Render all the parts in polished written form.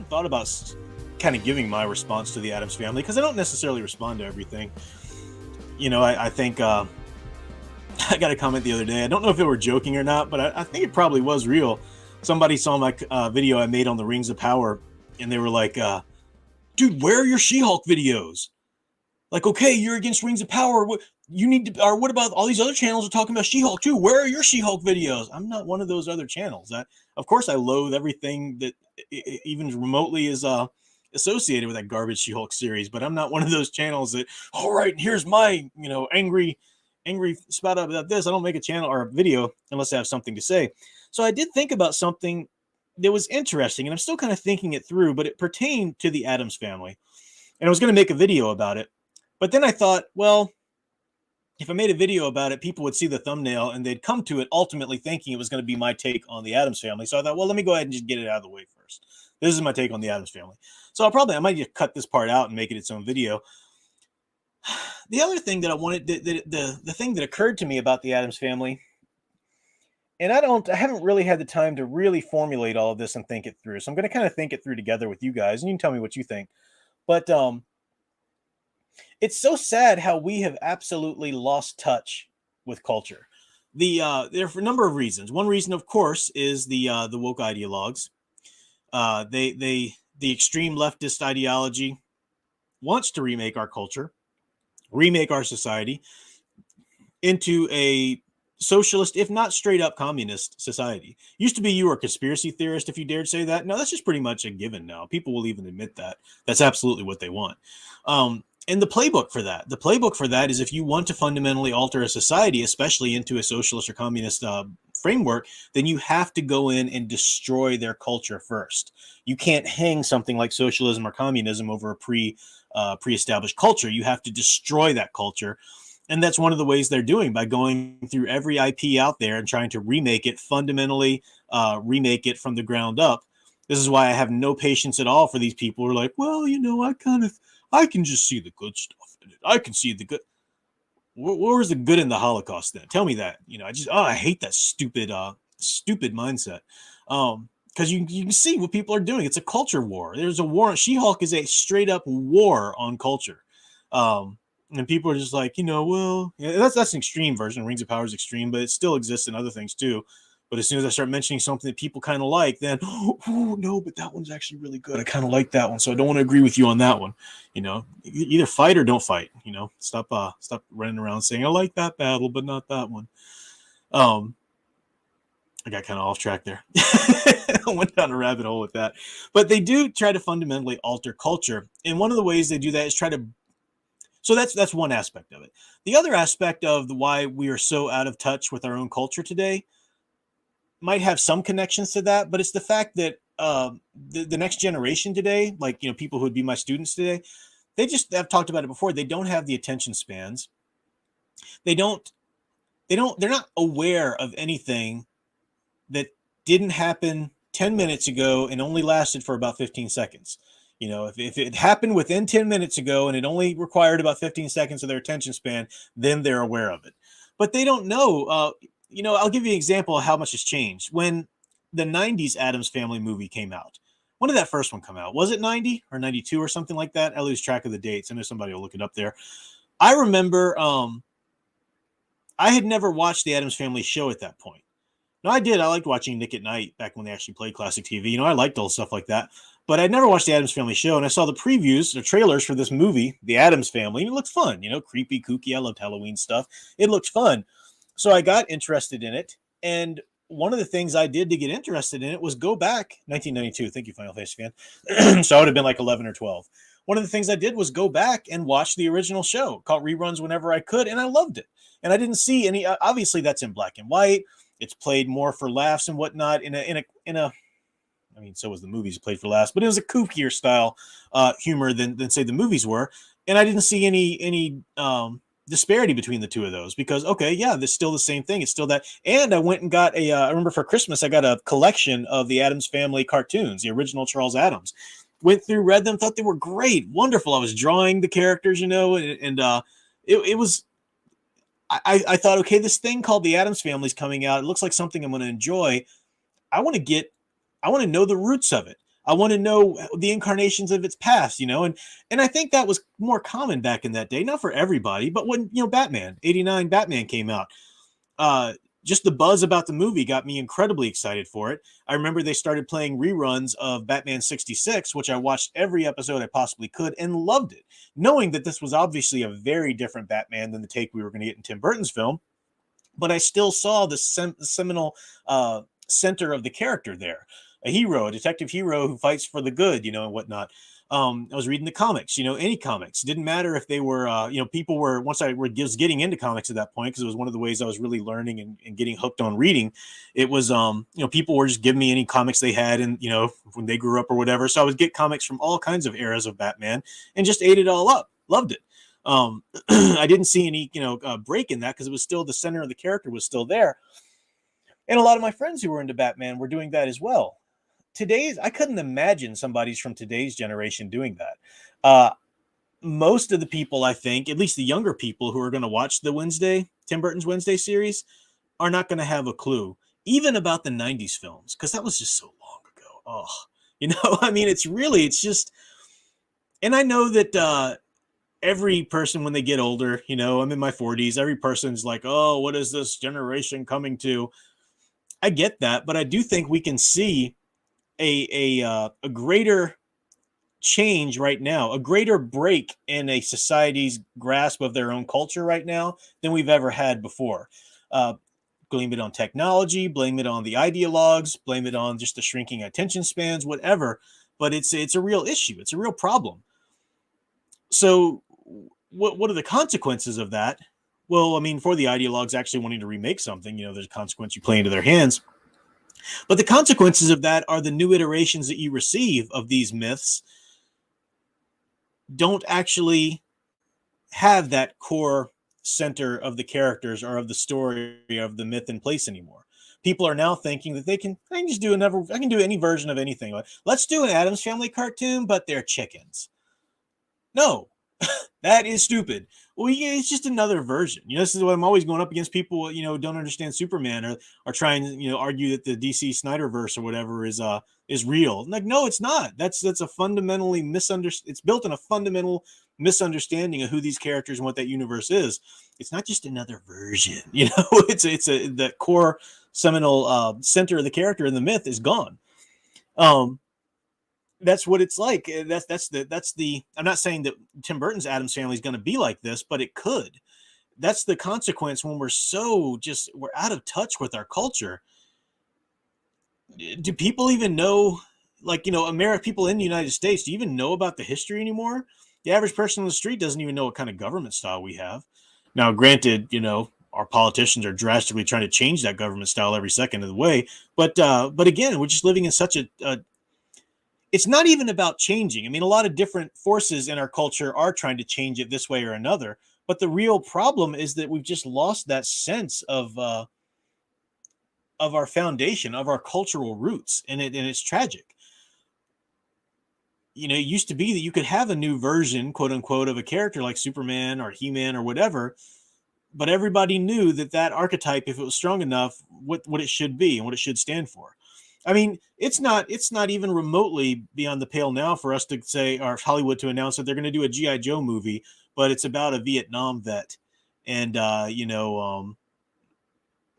thought about kind of giving my response to the Addams Family, because I don't necessarily respond to everything. I think I got a comment the other day. I don't know if they were joking or not, but I think it probably was real. Somebody saw my video I made on the Rings of Power, and they were like, dude, where are your She-Hulk videos? Like, okay, you're against Rings of Power. What you need to, or what about all these other channels are talking about She-Hulk too? Where are your She-Hulk videos? I'm not one of those other channels. Of course, I loathe everything that even remotely is associated with that garbage She-Hulk series. But I'm not one of those channels that, all right, here's my angry spout up about this. I don't make a channel or a video unless I have something to say. So I did think about something that was interesting, and I'm still kind of thinking it through, but it pertained to the Addams Family, and I was going to make a video about it. But then I thought, well, if I made a video about it, people would see the thumbnail and they'd come to it ultimately thinking it was going to be my take on the Addams Family. So I thought, well, let me go ahead and just get it out of the way first. This is my take on the Addams Family. So I might just cut this part out and make it its own video. The other thing that I wanted, the thing that occurred to me about the Addams Family, and I haven't really had the time to really formulate all of this and think it through. So I'm going to kind of think it through together with you guys, and you can tell me what you think. But it's so sad how we have absolutely lost touch with culture. There are a number of reasons. One reason, of course, is the woke ideologues. The extreme leftist ideology wants to remake our culture, remake our society into a socialist, if not straight up communist society. Used to be you were a conspiracy theorist if you dared say that. No, that's just pretty much a given now. People will even admit that. That's absolutely what they want. And the playbook for that is if you want to fundamentally alter a society, especially into a socialist or communist framework, then you have to go in and destroy their culture first. You can't hang something like socialism or communism over a pre-established culture. You have to destroy that culture. And that's one of the ways they're doing, by going through every IP out there and trying to remake it, fundamentally remake it from the ground up. This is why I have no patience at all for these people who are like, well, I can just see the good stuff in it. I can see the good. What was the good in the Holocaust then? Tell me that. I hate that stupid mindset. Because you can see what people are doing. It's a culture war. There's a war. She-Hulk is a straight up war on culture. And people are just like, that's an extreme version. Rings of Power is extreme, but it still exists in other things too. But as soon as I start mentioning something that people kind of like, then, oh, no, but that one's actually really good. I kind of like that one, so I don't want to agree with you on that one. Either fight or don't fight. Stop running around saying, I like that battle, but not that one. I got kind of off track there. I went down a rabbit hole with that. But they do try to fundamentally alter culture. And one of the ways they do that is try to. So that's one aspect of it. The other aspect of why we are so out of touch with our own culture today might have some connections to that, but it's the fact that the next generation today, like people who would be my students today, I've talked about it before. They don't have the attention spans. They're not aware of anything that didn't happen 10 minutes ago and only lasted for about 15 seconds. If it happened within 10 minutes ago and it only required about 15 seconds of their attention span, then they're aware of it. But they don't know. I'll give you an example of how much has changed. When the 90s Addams Family movie came out, when did that first one come out? Was it 90 or 92 or something like that? I lose track of the dates. I know somebody will look it up there. I remember I had never watched the Addams Family show at that point. No, I did. I liked watching Nick at Night back when they actually played classic TV. I liked all stuff like that. But I'd never watched the Addams Family show, and I saw the previews, the trailers for this movie, The Addams Family, and it looked fun. Creepy, kooky. I loved Halloween stuff. It looked fun. So I got interested in it, and one of the things I did to get interested in it was go back, 1992. Thank you, Final Fantasy fan. So I would have been like 11 or 12. One of the things I did was go back and watch the original show, caught reruns whenever I could, and I loved it. And I didn't see any. Obviously, that's in black and white. It's played more for laughs and whatnot. So was the movies played for laughs, but it was a kookier style humor than say the movies were. And I didn't see any disparity between the two of those because, okay, yeah, it's still the same thing. It's still that. And I went and got I remember for Christmas, I got a collection of the Addams Family cartoons, the original Charles Addams. Went through, read them, thought they were great, wonderful. I was drawing the characters, and it was. I thought, okay, this thing called the Addams Family is coming out. It looks like something I'm going to enjoy. I want to know the roots of it. I want to know the incarnations of its past, and I think that was more common back in that day, not for everybody, but when Batman '89 Batman came out, uh, just the buzz about the movie got me incredibly excited for it. I remember they started playing reruns of Batman '66, which I watched every episode I possibly could and loved it, knowing that this was obviously a very different Batman than the take we were going to get in Tim Burton's film. But I still saw the seminal center of the character there, a hero, a detective hero who fights for the good, and whatnot. I was reading the comics, any comics. It didn't matter if they were, people were, once I was getting into comics at that point, because it was one of the ways I was really learning and getting hooked on reading. It was, people were just giving me any comics they had, and, when they grew up or whatever. So I would get comics from all kinds of eras of Batman and just ate it all up. Loved it. I didn't see any, break in that, because it was still the center of the character was still there. And a lot of my friends who were into Batman were doing that as well. I couldn't imagine somebody's from today's generation doing that. Most of the people, I think, at least the younger people who are going to watch the Tim Burton's Wednesday series, are not going to have a clue, even about the 90s films, because that was just so long ago. Oh, I mean, it's just, and I know that every person, when they get older, I'm in my 40s, every person's like, oh, what is this generation coming to? I get that, but I do think we can see a greater change right now, a greater break in a society's grasp of their own culture right now than we've ever had before. Blame it on technology, blame it on the ideologues, blame it on just the shrinking attention spans, whatever. But it's a real issue. It's a real problem. So what are the consequences of that? Well, I mean, for the ideologues actually wanting to remake something, there's a consequence you play into their hands. But the consequences of that are the new iterations that you receive of these myths don't actually have that core center of the characters or of the story of the myth in place anymore. People are now thinking that I can do any version of anything. Let's do an Addams Family cartoon, but they're chickens. No, that is stupid. Well, yeah, it's just another version. This is what I'm always going up against. People, don't understand Superman, or are trying to, argue that the DC Snyderverse or whatever is real. Like, no, it's not. That's a fundamentally it's built on a fundamental misunderstanding of who these characters and what that universe is. It's not just another version. It's the core seminal center of the character in the myth is gone. That's what it's like. That's the I'm not saying that Tim Burton's Addams Family is going to be like this, but it could. That's the consequence when we're out of touch with our culture. Do people even know, like, people in the United States, do you even know about the history anymore? The average person on the street doesn't even know what kind of government style we have. Now, granted, our politicians are drastically trying to change that government style every second of the way. But again, we're just living in such a it's not even about changing. I mean, a lot of different forces in our culture are trying to change it this way or another. But the real problem is that we've just lost that sense of our foundation, of our cultural roots, and it's tragic. It used to be that you could have a new version, quote unquote, of a character like Superman or He-Man or whatever, but everybody knew that archetype, if it was strong enough, what it should be and what it should stand for. I mean, it's not even remotely beyond the pale now for us to say, or Hollywood to announce that they're going to do a G.I. Joe movie, but it's about a Vietnam vet. And,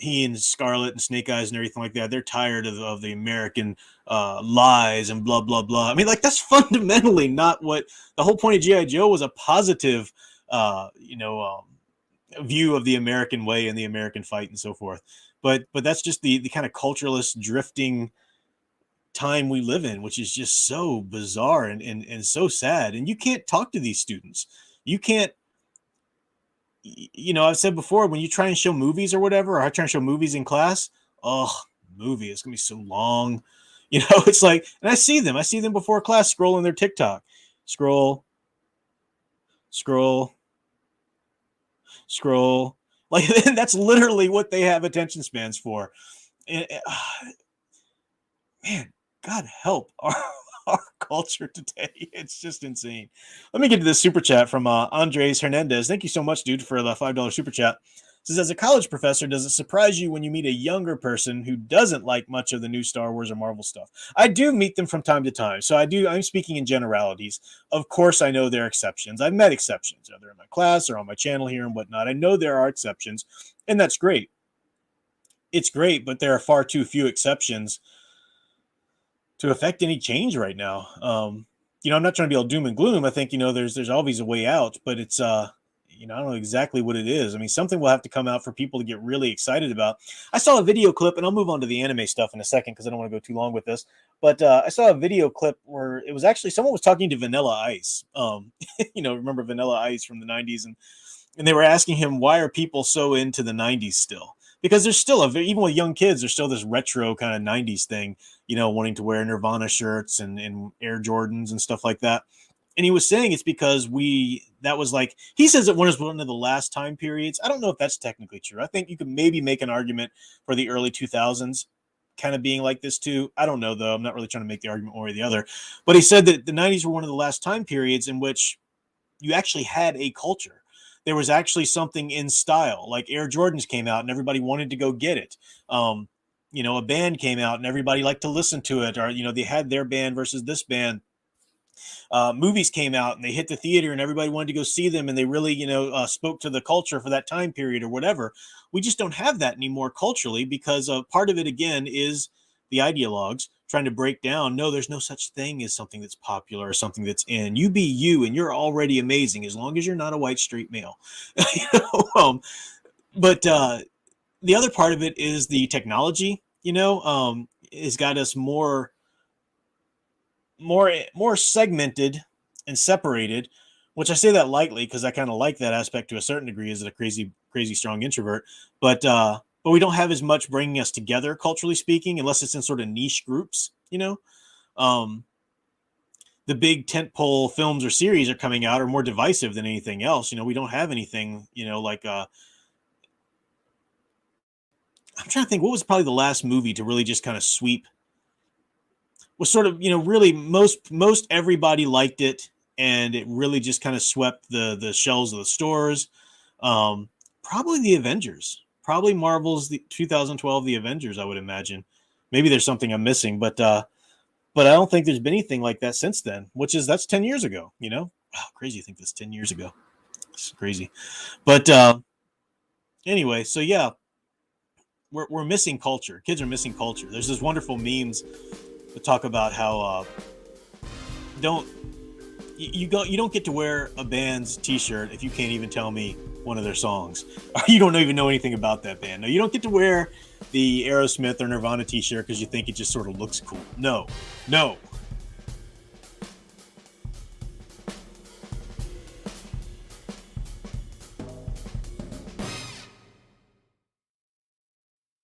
he and Scarlet and Snake Eyes and everything like that, they're tired of the American lies and blah, blah, blah. I mean, like, that's fundamentally not what the whole point of G.I. Joe was. A positive, view of the American way and the American fight and so forth. But that's just the kind of culturalist drifting time we live in, which is just so bizarre and so sad. And you can't talk to these students. You can't, I've said before, when you try and show movies or whatever, or I try and show movies in class, movie, it's going to be so long. It's like, and I see them before class scrolling their TikTok. Scroll. Like, that's literally what they have attention spans for. And, man, God help our culture today. It's just insane. Let me get to this super chat from Andres Hernandez. Thank you so much, dude, for the $5 super chat. says, as a college professor, does it surprise you when you meet a younger person who doesn't like much of the new Star Wars or Marvel stuff? I do meet them from time to time. So I'm speaking in generalities. Of course, I know there are exceptions. I've met exceptions, either in my class or on my channel here and whatnot. I know there are exceptions, and that's great. It's great, but there are far too few exceptions to affect any change right now. I'm not trying to be all doom and gloom. I think, there's always a way out, but it's, I don't know exactly what it is. I mean, something will have to come out for people to get really excited about. I saw a video clip, and I'll move on to the anime stuff in a second because I don't want to go too long with this. But I saw a video clip where it was actually someone was talking to Vanilla Ice. Remember Vanilla Ice from the 90s, and they were asking him, why are people so into the 90s still? Because there's still even with young kids, there's still this retro kind of 90s thing, wanting to wear Nirvana shirts and Air Jordans and stuff like that. And he was saying it's because that was like, he says it was one of the last time periods. I don't know if that's technically true. I think you could maybe make an argument for the early 2000s kind of being like this too. I don't know, though. I'm not really trying to make the argument one way or the other. But he said that the 90s were one of the last time periods in which you actually had a culture. There was actually something in style, like Air Jordans came out and everybody wanted to go get it. A band came out and everybody liked to listen to it, or, they had their band versus this band. Movies came out and they hit the theater and everybody wanted to go see them, and they really, spoke to the culture for that time period or whatever. We just don't have that anymore culturally because part of it, again, is the ideologues trying to break down, no, there's no such thing as something that's popular or something that's in. You be you, and you're already amazing as long as you're not a white straight male. But the other part of it is the technology, has got us more segmented and separated, which I say that lightly because I kind of like that aspect to a certain degree as a crazy strong introvert. But we don't have as much bringing us together culturally speaking, unless it's in sort of niche groups. The big tentpole films or series are coming out are more divisive than anything else. We don't have anything, like I'm trying to think, what was probably the last movie to really just kind of sweep, was sort of, really most everybody liked it, and it really just kind of swept the shelves of the stores. Probably the Avengers, probably Marvel's the 2012 The Avengers, I would imagine. Maybe there's something I'm missing, but I don't think there's been anything like that since then, that's 10 years ago, crazy to think that's 10 years ago. It's crazy. But anyway, so yeah, we're missing culture. Kids are missing culture. There's this wonderful memes that talk about how you don't get to wear a band's t-shirt if you can't even tell me one of their songs, or you don't even know anything about that band. No, you don't get to wear the Aerosmith or Nirvana t-shirt because you think it just sort of looks cool. No,